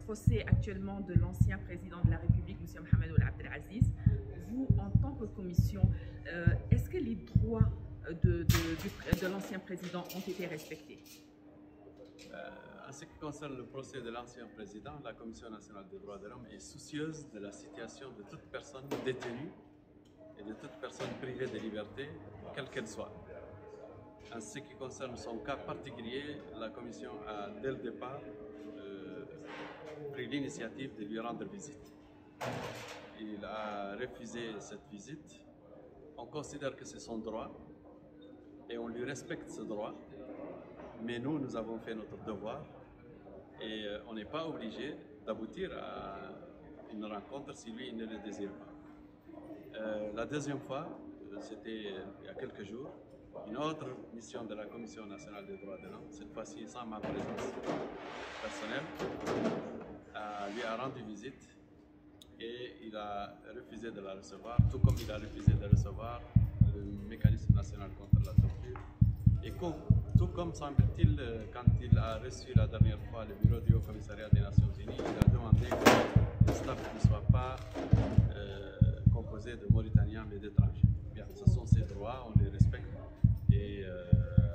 procès actuellement de l'ancien président de la République, M. Mohamed Ould Abdelaziz. Vous, en tant que commission, est-ce que les droits de l'ancien président ont été respectés? En ce qui concerne le procès de l'ancien président, la Commission nationale des droits de l'homme est soucieuse de la situation de toute personne détenue et de toute personne privée de liberté, quelle qu'elle soit. En ce qui concerne son cas particulier, la Commission a, dès le départ, pris l'initiative de lui rendre visite. Il a refusé cette visite. On considère que c'est son droit et on lui respecte ce droit. Mais nous avons fait notre devoir et on n'est pas obligé d'aboutir à une rencontre si lui il ne le désire pas. La deuxième fois, c'était il y a quelques jours, une autre mission de la Commission nationale des droits de l'homme, cette fois-ci sans ma présence personnelle, lui a rendu visite et il a refusé de la recevoir, tout comme il a refusé de recevoir le mécanisme national contre la torture. Et tout comme semble-t-il, quand il a reçu la dernière fois le bureau du Haut-Commissariat des Nations Unies, il a demandé que le staff ne soit pas composé de Mauritaniens mais d'étrangers. Bien, ce sont ses droits, on les respecte. Et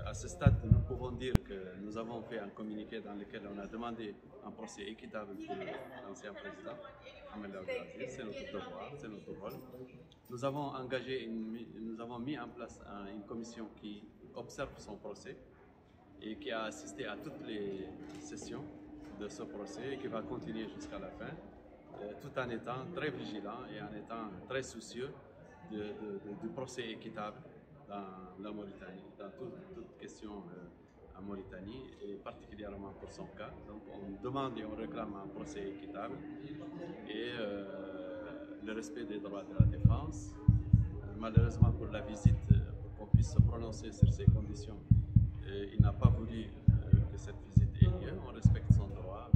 à ce stade, nous pouvons dire que nous avons fait un communiqué dans lequel on a demandé un procès équitable pour l'ancien président, Mohamed Ould Abdelaziz. C'est notre devoir, c'est notre rôle. Nous avons mis en place une commission qui observe son procès et qui a assisté à toutes les sessions de ce procès et qui va continuer jusqu'à la fin, tout en étant très vigilant et en étant très soucieux du procès équitable dans la Mauritanie, dans toute question en Mauritanie et particulièrement pour son cas. Donc on demande et on réclame un procès équitable et le respect des droits de la défense. Malheureusement pour la visite, pour qu'on puisse se prononcer sur ces conditions, il n'a pas voulu que cette visite ait lieu. On respecte son droit.